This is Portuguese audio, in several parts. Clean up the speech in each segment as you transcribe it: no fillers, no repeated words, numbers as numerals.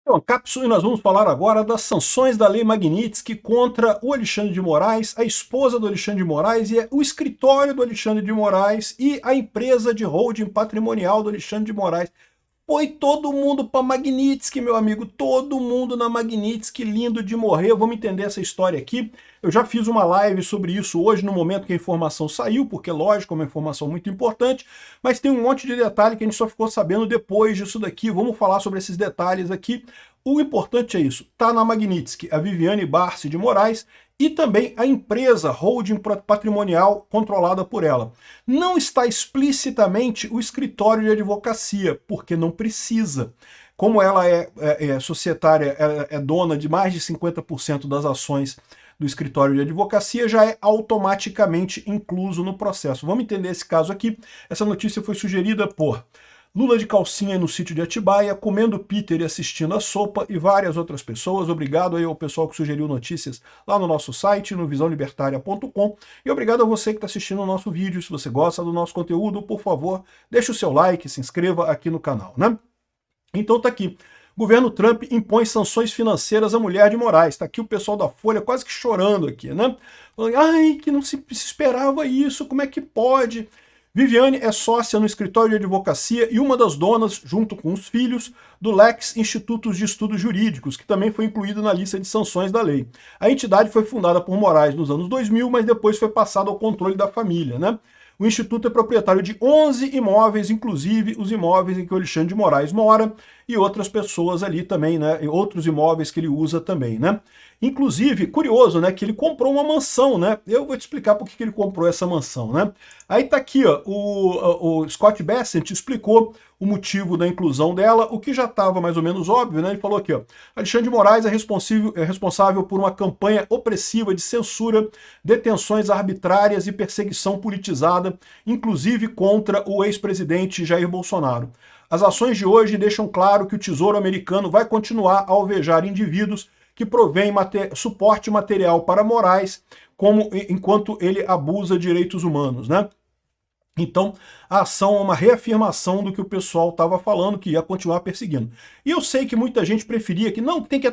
Então, cápsula, e nós vamos falar agora das sanções da Lei Magnitsky contra o Alexandre de Moraes, a esposa do Alexandre de Moraes e o escritório do Alexandre de Moraes e a empresa de holding patrimonial do Alexandre de Moraes. Foi todo mundo para Magnitsky, meu amigo, todo mundo na Magnitsky, lindo de morrer. Vamos entender essa história aqui. Eu já fiz uma live sobre isso hoje, no momento que a informação saiu, porque, lógico, é uma informação muito importante, mas tem um monte de detalhe que a gente só ficou sabendo depois disso daqui. Vamos falar sobre esses detalhes aqui. O importante é isso, tá na Magnitsky, a Viviane Barsi de Moraes, e também a empresa holding patrimonial controlada por ela. Não está explicitamente o escritório de advocacia, porque não precisa. Como ela é societária, é dona de mais de 50% das ações do escritório de advocacia, já é automaticamente incluso no processo. Vamos entender esse caso aqui. Essa notícia foi sugerida por Lula de calcinha no sítio de Atibaia, comendo Peter e assistindo a sopa, e várias outras pessoas. Obrigado aí ao pessoal que sugeriu notícias lá no nosso site, no visãolibertaria.com, e obrigado a você que está assistindo o nosso vídeo. Se você gosta do nosso conteúdo, por favor, deixe o seu like, se inscreva aqui no canal, né? Então tá aqui. Governo Trump impõe sanções financeiras à mulher de Moraes. Está aqui o pessoal da Folha quase que chorando aqui, né? Ai, que não se esperava isso, como é que pode? Viviane é sócia no escritório de advocacia e uma das donas, junto com os filhos, do Lex Institutos de Estudos Jurídicos, que também foi incluído na lista de sanções da lei. A entidade foi fundada por Moraes nos anos 2000, mas depois foi passada ao controle da família, né? O Instituto é proprietário de 11 imóveis, inclusive os imóveis em que o Alexandre de Moraes mora, e outras pessoas ali também, né? E outros imóveis que ele usa também, né? Inclusive, curioso, né? Que ele comprou uma mansão, né? Eu vou te explicar por que ele comprou essa mansão, né? Aí tá aqui, ó, o Scott Bessent explicou o motivo da inclusão dela, o que já estava mais ou menos óbvio, né? Ele falou aqui, ó, Alexandre de Moraes é responsável por uma campanha opressiva de censura, detenções arbitrárias e perseguição politizada, inclusive contra o ex-presidente Jair Bolsonaro. As ações de hoje deixam claro que o Tesouro americano vai continuar a alvejar indivíduos que provém suporte material para Moraes, enquanto ele abusa de direitos humanos, né? Então, a ação é uma reafirmação do que o pessoal estava falando, que ia continuar perseguindo. E eu sei que muita gente preferia que, não, tem que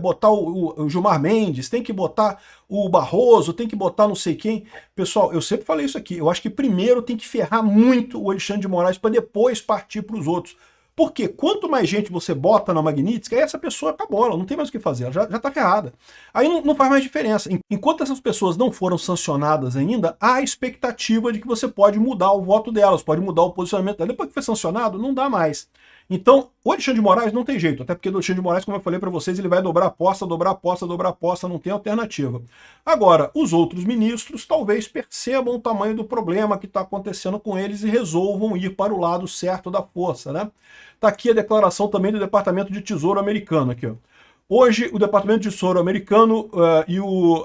botar o Gilmar Mendes, tem que botar o Barroso, tem que botar não sei quem. Pessoal, eu sempre falei isso aqui, eu acho que primeiro tem que ferrar muito o Alexandre de Moraes para depois partir para os outros. Porque quanto mais gente você bota na Magnitsky, essa pessoa acabou, ela não tem mais o que fazer, ela já está ferrada. Aí não faz mais diferença. Enquanto essas pessoas não foram sancionadas ainda, há a expectativa de que você pode mudar o voto delas, pode mudar o posicionamento delas. Depois que foi sancionado, não dá mais. Então, o Alexandre de Moraes não tem jeito, até porque o Alexandre de Moraes, como eu falei para vocês, ele vai dobrar a aposta, dobrar a aposta, dobrar a aposta, não tem alternativa. Agora, os outros ministros talvez percebam o tamanho do problema que está acontecendo com eles e resolvam ir para o lado certo da força, né? Está aqui a declaração também do Departamento de Tesouro americano, aqui, ó. Hoje, o Departamento de Tesouro americano e o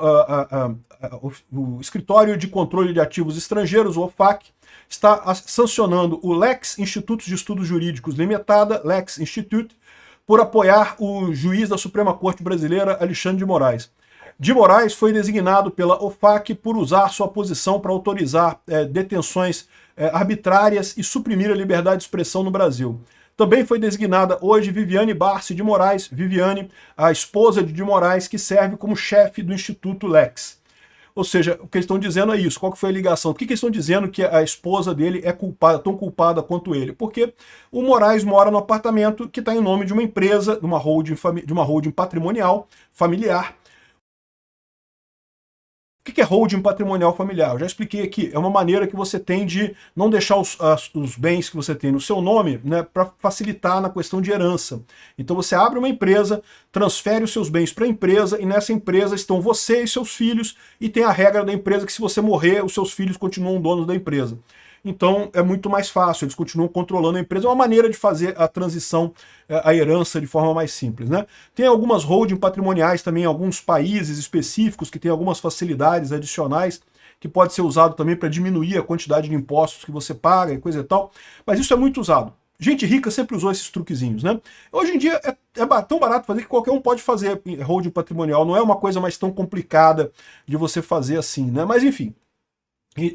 Escritório de Controle de Ativos Estrangeiros, o OFAC, está sancionando o Lex Institutos de Estudos Jurídicos Limitada, Lex Institute, por apoiar o juiz da Suprema Corte Brasileira, Alexandre de Moraes. De Moraes foi designado pela OFAC por usar sua posição para autorizar detenções arbitrárias e suprimir a liberdade de expressão no Brasil. Também foi designada hoje Viviane Barsi de Moraes, Viviane, a esposa de Moraes, que serve como chefe do Instituto Lex. Ou seja, o que eles estão dizendo é isso. Qual que foi a ligação? Por que eles estão dizendo que a esposa dele é culpada, tão culpada quanto ele? Porque o Moraes mora no apartamento que está em nome de uma empresa, de uma holding patrimonial, familiar. O que é holding patrimonial familiar? Eu já expliquei aqui, é uma maneira que você tem de não deixar os bens que você tem no seu nome, né, para facilitar na questão de herança. Então você abre uma empresa, transfere os seus bens para a empresa, e nessa empresa estão você e seus filhos, e tem a regra da empresa que se você morrer, os seus filhos continuam donos da empresa. Então é muito mais fácil, eles continuam controlando a empresa, é uma maneira de fazer a transição, a herança de forma mais simples, né? Tem algumas holding patrimoniais também em alguns países específicos que tem algumas facilidades adicionais que pode ser usado também para diminuir a quantidade de impostos que você paga e coisa e tal, mas isso é muito usado. Gente rica sempre usou esses truquezinhos, né? Hoje em dia é tão barato fazer que qualquer um pode fazer holding patrimonial, não é uma coisa mais tão complicada de você fazer assim, né? Mas enfim.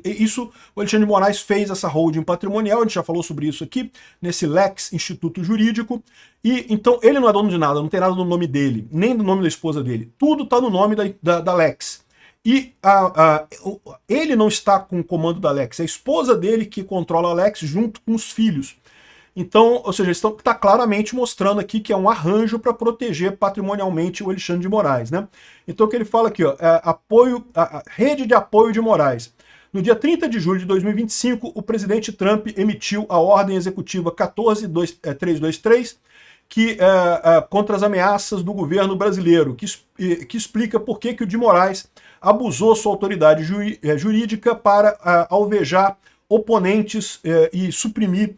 Isso, o Alexandre de Moraes fez essa holding patrimonial, a gente já falou sobre isso aqui, nesse Lex Instituto Jurídico, e então ele não é dono de nada, não tem nada no nome dele, nem no nome da esposa dele, tudo está no nome da Lex. E ele não está com o comando da Lex, é a esposa dele que controla a Lex junto com os filhos. Então, ou seja, está claramente mostrando aqui que é um arranjo para proteger patrimonialmente o Alexandre de Moraes, né? Então o que ele fala aqui, ó, a rede de apoio de Moraes. No dia 30 de julho de 2025, o presidente Trump emitiu a ordem executiva 14323, contra as ameaças do governo brasileiro, que explica por que o de Moraes abusou sua autoridade jurídica para alvejar oponentes e suprimir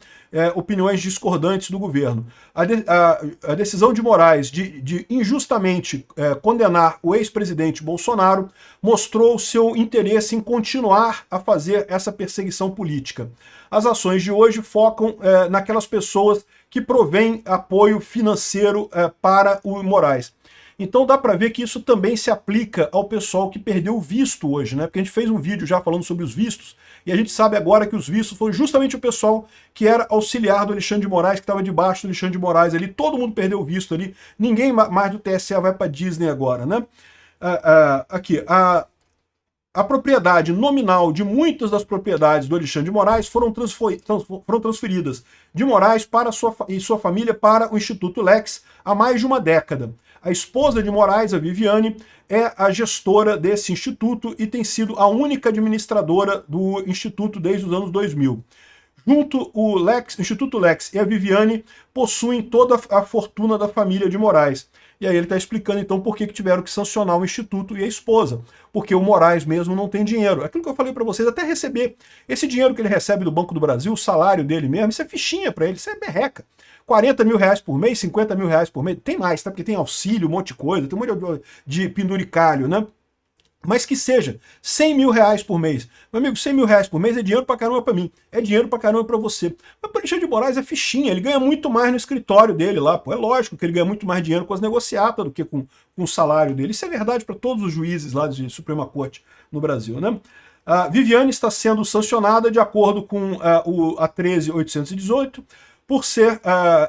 opiniões discordantes do governo. A decisão de Moraes de injustamente condenar o ex-presidente Bolsonaro mostrou seu interesse em continuar a fazer essa perseguição política. As ações de hoje focam naquelas pessoas que provêm apoio financeiro para o Moraes. Então dá para ver que isso também se aplica ao pessoal que perdeu o visto hoje, né? Porque a gente fez um vídeo já falando sobre os vistos, e a gente sabe agora que os vistos foi justamente o pessoal que era auxiliar do Alexandre de Moraes, que estava debaixo do Alexandre de Moraes ali, todo mundo perdeu o visto ali, ninguém mais do TSE vai para Disney agora, né? Aqui, a propriedade nominal de muitas das propriedades do Alexandre de Moraes foram transferidas de Moraes e sua família para o Instituto Lex há mais de uma década. A esposa de Moraes, a Viviane, é a gestora desse instituto e tem sido a única administradora do instituto desde os anos 2000. Junto, o Instituto Lex e a Viviane possuem toda a fortuna da família de Moraes. E aí ele está explicando então por que tiveram que sancionar o instituto e a esposa. Porque o Moraes mesmo não tem dinheiro. Aquilo que eu falei para vocês, até receber. Esse dinheiro que ele recebe do Banco do Brasil, o salário dele mesmo, isso é fichinha para ele, isso é berreca. 40 mil reais por mês, 50 mil reais por mês, tem mais, tá? Porque tem auxílio, um monte de coisa, tem um monte de penduricalho, né? Mas que seja 100 mil reais por mês. Meu amigo, 100 mil reais por mês é dinheiro pra caramba pra mim, é dinheiro pra caramba pra você. Mas o Alexandre de Moraes é fichinha, ele ganha muito mais no escritório dele lá, pô. É lógico que ele ganha muito mais dinheiro com as negociatas do que com o salário dele. Isso é verdade para todos os juízes lá de Suprema Corte no Brasil, né? A Viviane está sendo sancionada de acordo com a 13818, por ser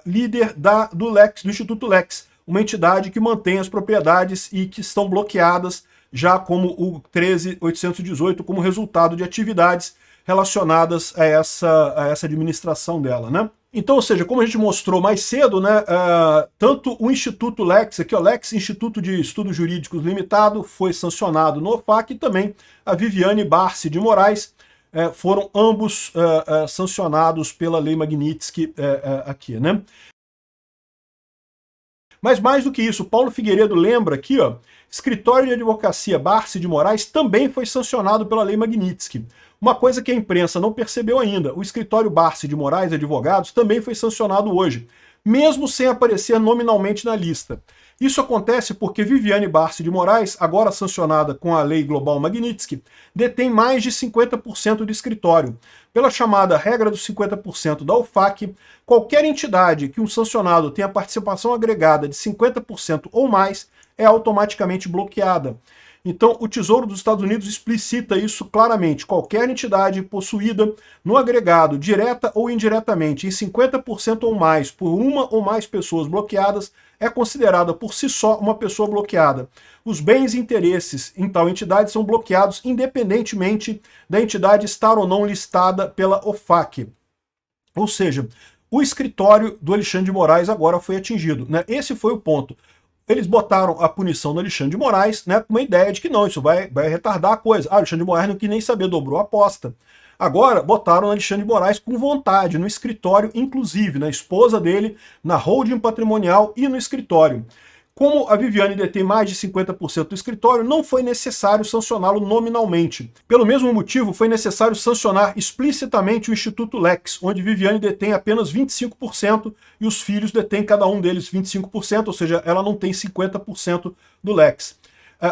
líder do Instituto Lex, uma entidade que mantém as propriedades e que estão bloqueadas já como o 13818, como resultado de atividades relacionadas a essa administração dela, né? Então, ou seja, como a gente mostrou mais cedo, né, tanto o Instituto Lex, aqui o Lex Instituto de Estudos Jurídicos Limitado, foi sancionado no OFAC, e também a Viviane Barsi de Moraes, foram ambos sancionados pela Lei Magnitsky aqui, né? Mas mais do que isso, Paulo Figueiredo lembra aqui, ó, escritório de advocacia Barsi de Moraes também foi sancionado pela Lei Magnitsky. Uma coisa que a imprensa não percebeu ainda, o escritório Barsi de Moraes Advogados também foi sancionado hoje, mesmo sem aparecer nominalmente na lista. Isso acontece porque Viviane Barsi de Moraes, agora sancionada com a Lei Global Magnitsky, detém mais de 50% do escritório. Pela chamada regra dos 50% da OFAC, qualquer entidade que um sancionado tenha participação agregada de 50% ou mais é automaticamente bloqueada. Então, o Tesouro dos Estados Unidos explicita isso claramente. Qualquer entidade possuída no agregado, direta ou indiretamente, em 50% ou mais por uma ou mais pessoas bloqueadas, é considerada por si só uma pessoa bloqueada. Os bens e interesses em tal entidade são bloqueados independentemente da entidade estar ou não listada pela OFAC. Ou seja, o escritório do Alexandre de Moraes agora foi atingido, né? Esse foi o ponto. Eles botaram a punição do Alexandre de Moraes, né, com uma ideia de que não, isso vai retardar a coisa. O Alexandre de Moraes não quis nem saber, dobrou a aposta. Agora, botaram o Alexandre de Moraes com vontade, no escritório, inclusive, na esposa dele, na holding patrimonial e no escritório. Como a Viviane detém mais de 50% do escritório, não foi necessário sancioná-lo nominalmente. Pelo mesmo motivo, foi necessário sancionar explicitamente o Instituto Lex, onde Viviane detém apenas 25% e os filhos detêm cada um deles 25%, ou seja, ela não tem 50% do Lex.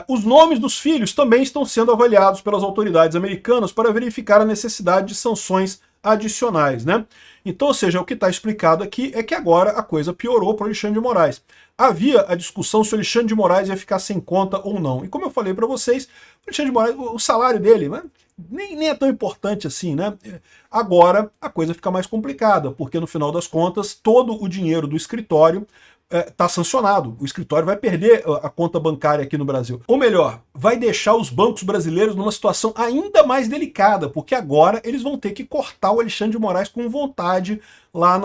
Os nomes dos filhos também estão sendo avaliados pelas autoridades americanas para verificar a necessidade de sanções adicionais, né? Então, ou seja, o que está explicado aqui é que agora a coisa piorou para o Alexandre de Moraes. havia a discussão se o Alexandre de Moraes ia ficar sem conta ou não. E como eu falei para vocês, o Alexandre de Moraes, o salário dele, né, nem é tão importante assim, né? Agora a coisa fica mais complicada, porque no final das contas, todo o dinheiro do escritório está sancionado. O escritório vai perder a conta bancária aqui no Brasil. Ou melhor, vai deixar os bancos brasileiros numa situação ainda mais delicada, porque agora eles vão ter que cortar o Alexandre de Moraes com vontade lá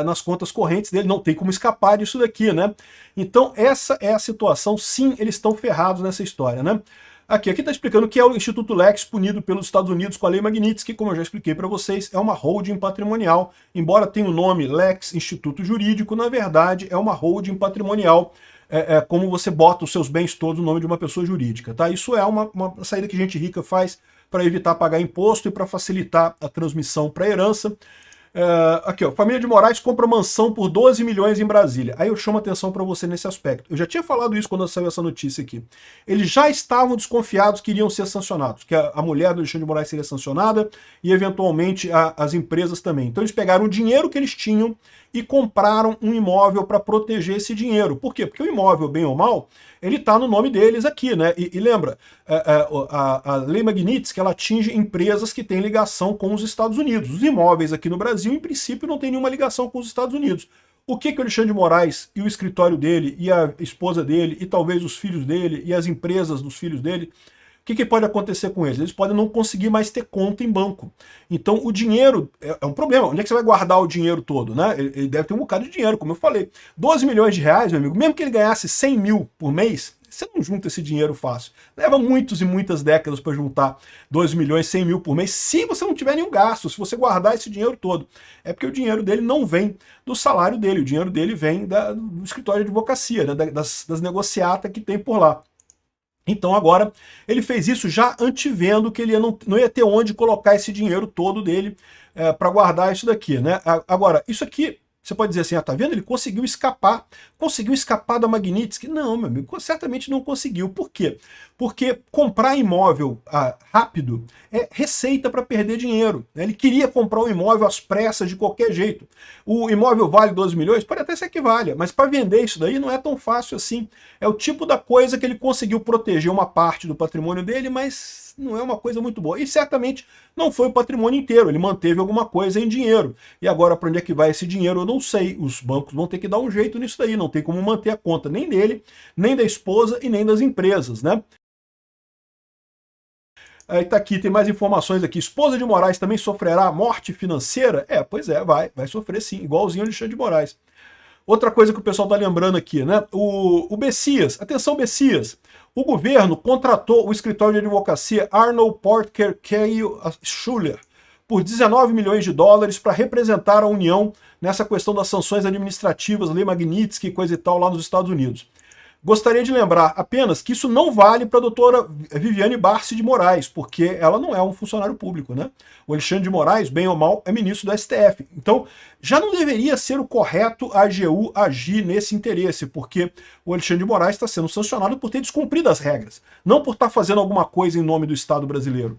nas contas correntes dele. Não tem como escapar disso daqui, né? Então essa é a situação. Sim, eles estão ferrados nessa história, né? Aqui está explicando que é o Instituto Lex, punido pelos Estados Unidos com a Lei Magnitsky, como eu já expliquei para vocês, é uma holding patrimonial. Embora tenha o nome Lex Instituto Jurídico, na verdade é uma holding patrimonial, como você bota os seus bens todos no nome de uma pessoa jurídica. Tá? Isso é uma saída que gente rica faz para evitar pagar imposto e para facilitar a transmissão para a herança. Aqui, ó, família de Moraes compra mansão por 12 milhões em Brasília. Aí eu chamo atenção para você nesse aspecto. Eu já tinha falado isso quando saiu essa notícia aqui. Eles já estavam desconfiados que iriam ser sancionados, que a mulher do Alexandre de Moraes seria sancionada e eventualmente as empresas também. Então eles pegaram o dinheiro que eles tinham e compraram um imóvel para proteger esse dinheiro. Por quê? Porque o imóvel, bem ou mal, ele está no nome deles aqui, né? E lembra, a Lei Magnitsky, ela atinge empresas que têm ligação com os Estados Unidos. Os imóveis aqui no Brasil, em princípio, não têm nenhuma ligação com os Estados Unidos. O que o Alexandre de Moraes e o escritório dele, e a esposa dele, e talvez os filhos dele, e as empresas dos filhos dele, o que pode acontecer com eles? Eles podem não conseguir mais ter conta em banco. Então o dinheiro é um problema. Onde é que você vai guardar o dinheiro todo? Né? Ele deve ter um bocado de dinheiro, como eu falei. 12 milhões de reais, meu amigo, mesmo que ele ganhasse 100 mil por mês, você não junta esse dinheiro fácil. Leva muitos e muitas décadas para juntar 12 milhões, 100 mil por mês, se você não tiver nenhum gasto, se você guardar esse dinheiro todo. É porque o dinheiro dele não vem do salário dele, o dinheiro dele vem do escritório de advocacia, né? das negociatas que tem por lá. Então agora ele fez isso já antevendo que ele não ia ter onde colocar esse dinheiro todo dele para guardar isso daqui, né? Agora, isso aqui, você pode dizer assim, tá vendo? Ele conseguiu escapar da Magnitsky? Não, meu amigo, certamente não conseguiu. Por quê? Porque comprar imóvel rápido é receita para perder dinheiro. Né? Ele queria comprar um imóvel às pressas de qualquer jeito. O imóvel vale 12 milhões? Pode até ser que valha, mas para vender isso daí não é tão fácil assim. É o tipo da coisa que ele conseguiu proteger uma parte do patrimônio dele, mas não é uma coisa muito boa. E certamente não foi o patrimônio inteiro, ele manteve alguma coisa em dinheiro. E agora para onde é que vai esse dinheiro eu não sei. Os bancos vão ter que dar um jeito nisso daí, não tem como manter a conta nem dele, nem da esposa e nem das empresas, né? Aí tá aqui, tem mais informações aqui. Esposa de Moraes também sofrerá morte financeira? Pois é, vai sofrer sim, igualzinho o Alexandre de Moraes. Outra coisa que o pessoal tá lembrando aqui, né? O Bessias, atenção Bessias, o governo contratou o escritório de advocacia Arnold Porter Cale Schuller por 19 milhões de dólares para representar a União nessa questão das sanções administrativas, Lei Magnitsky e coisa e tal lá nos Estados Unidos. Gostaria de lembrar apenas que isso não vale para a doutora Viviane Barsi de Moraes, porque ela não é um funcionário público, né? O Alexandre de Moraes, bem ou mal, é ministro do STF. Então, já não deveria ser o correto a AGU agir nesse interesse, porque o Alexandre de Moraes está sendo sancionado por ter descumprido as regras, não por estar fazendo alguma coisa em nome do Estado brasileiro.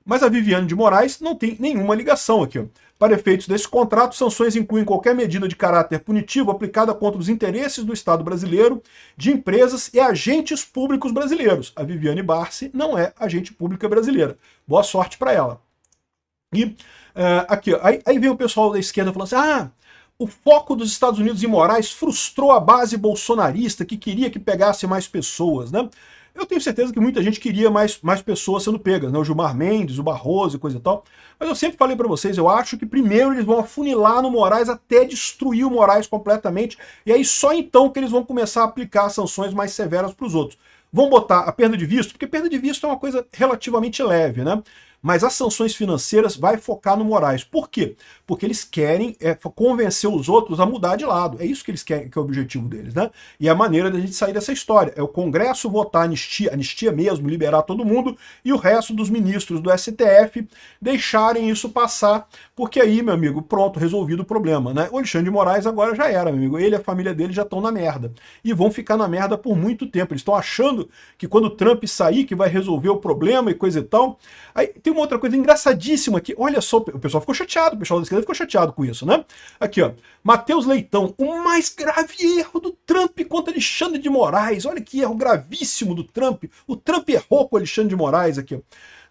Mas a Viviane de Moraes não tem nenhuma ligação aqui, ó. Para efeitos desse contrato, sanções incluem qualquer medida de caráter punitivo aplicada contra os interesses do Estado brasileiro, de empresas e agentes públicos brasileiros. A Viviane Barsi não é agente pública brasileira. Boa sorte para ela. E aqui, ó, aí vem o pessoal da esquerda falando assim, o foco dos Estados Unidos em Moraes frustrou a base bolsonarista que queria que pegasse mais pessoas, né? Eu tenho certeza que muita gente queria mais pessoas sendo pegas, né? O Gilmar Mendes, o Barroso e coisa e tal. Mas eu sempre falei para vocês, eu acho que primeiro eles vão afunilar no Moraes até destruir o Moraes completamente, e aí só então que eles vão começar a aplicar sanções mais severas para os outros. Vão botar a perda de visto, porque perda de visto é uma coisa relativamente leve, né? Mas as sanções financeiras vai focar no Moraes. Por quê? Porque eles querem convencer os outros a mudar de lado. É isso que eles querem, que é o objetivo deles, né? E a maneira da gente sair dessa história é o Congresso votar anistia mesmo, liberar todo mundo, e o resto dos ministros do STF deixarem isso passar, porque aí, meu amigo, pronto, resolvido o problema, né? O Alexandre de Moraes agora já era, meu amigo. Ele e a família dele já estão na merda. E vão ficar na merda por muito tempo. Eles estão achando que quando o Trump sair, que vai resolver o problema e coisa e tal. Aí tem tem uma outra coisa engraçadíssima aqui. Olha só, o pessoal ficou chateado, o pessoal da esquerda ficou chateado com isso, né? Aqui, ó. Matheus Leitão, o mais grave erro do Trump contra Alexandre de Moraes. Olha que erro gravíssimo do Trump. O Trump errou com Alexandre de Moraes aqui, ó.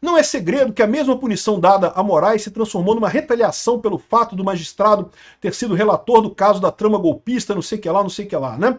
Não é segredo que a mesma punição dada a Moraes se transformou numa retaliação pelo fato do magistrado ter sido relator do caso da trama golpista, não sei o que lá, né?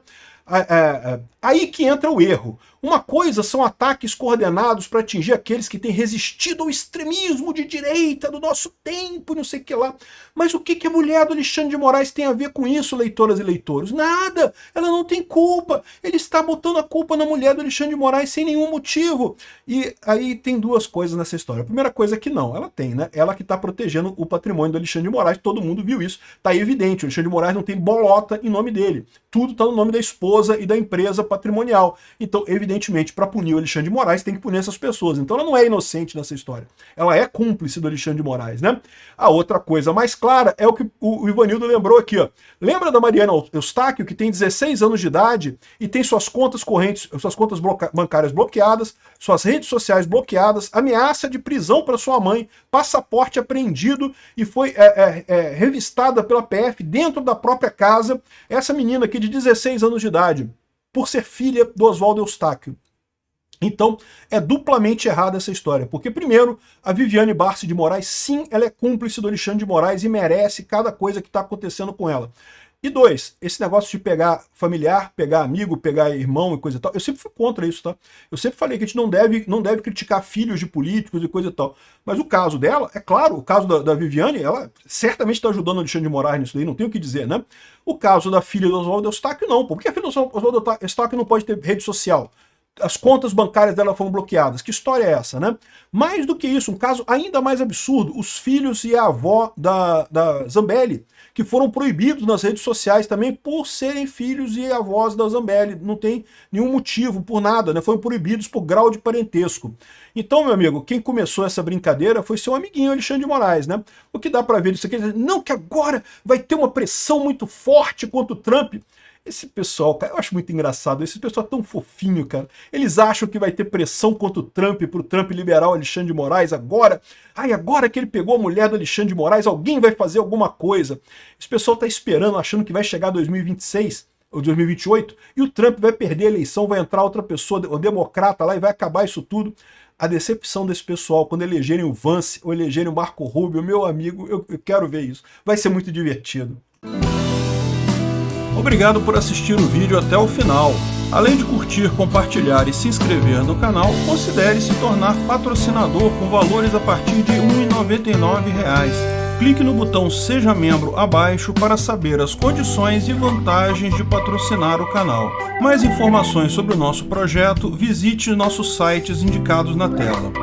Aí que entra o erro. Uma coisa são ataques coordenados para atingir aqueles que têm resistido ao extremismo de direita do nosso tempo, não sei o que lá. Mas o que a mulher do Alexandre de Moraes tem a ver com isso, leitoras e leitores? Nada! Ela não tem culpa. Ele está botando a culpa na mulher do Alexandre de Moraes sem nenhum motivo. E aí tem duas coisas nessa história. A primeira coisa é que não, ela tem, né? Ela que está protegendo o patrimônio do Alexandre de Moraes, todo mundo viu isso. Tá aí evidente, o Alexandre de Moraes não tem bolota em nome dele. Tudo está no nome da esposa e da empresa patrimonial. Então, evidentemente, para punir o Alexandre de Moraes, tem que punir essas pessoas. Então ela não é inocente nessa história. Ela é cúmplice do Alexandre de Moraes, né? A outra coisa mais clara é o que o Ivanildo lembrou aqui, ó. Lembra da Mariana Eustáquio, que tem 16 anos de idade e tem suas contas correntes, suas contas bancárias bloqueadas, suas redes sociais bloqueadas, ameaça de prisão para sua mãe, passaporte apreendido e foi revistada pela PF dentro da própria casa. Essa menina aqui de 16 anos de idade, por ser filha do Oswaldo Eustáquio. Então, é duplamente errada essa história, porque primeiro, a Viviane Barsi de Moraes, sim, ela é cúmplice do Alexandre de Moraes e merece cada coisa que está acontecendo com ela. E dois, esse negócio de pegar familiar, pegar amigo, pegar irmão e coisa e tal, eu sempre fui contra isso, tá? Eu sempre falei que a gente não deve criticar filhos de políticos e coisa e tal. Mas o caso dela, é claro, o caso da Viviane, ela certamente está ajudando o Alexandre de Moraes nisso daí, não tem o que dizer, né? O caso da filha do Oswaldo Eustáquio, não. Por que a filha do Oswaldo Eustáquio não pode ter rede social? As contas bancárias dela foram bloqueadas. Que história é essa, né? Mais do que isso, um caso ainda mais absurdo, os filhos e a avó da Zambelli, que foram proibidos nas redes sociais também por serem filhos e avós da Zambelli. Não tem nenhum motivo, por nada, né? Foram proibidos por grau de parentesco. Então, meu amigo, quem começou essa brincadeira foi seu amiguinho Alexandre de Moraes, né? O que dá para ver isso aqui, não, que agora vai ter uma pressão muito forte contra o Trump. Esse pessoal, cara, eu acho muito engraçado, esse pessoal é tão fofinho, cara. Eles acham que vai ter pressão contra o Trump, pro Trump liberar o Alexandre de Moraes agora. Ai, agora que ele pegou a mulher do Alexandre de Moraes, alguém vai fazer alguma coisa. Esse pessoal tá esperando, achando que vai chegar 2026 ou 2028 e o Trump vai perder a eleição, vai entrar outra pessoa, o democrata lá e vai acabar isso tudo. A decepção desse pessoal, quando elegerem o Vance ou elegerem o Marco Rubio, meu amigo, eu quero ver isso. Vai ser muito divertido. Obrigado por assistir o vídeo até o final. Além de curtir, compartilhar e se inscrever no canal, considere se tornar patrocinador com valores a partir de R$ 1,99. Clique no botão Seja Membro abaixo para saber as condições e vantagens de patrocinar o canal. Mais informações sobre o nosso projeto, visite nossos sites indicados na tela.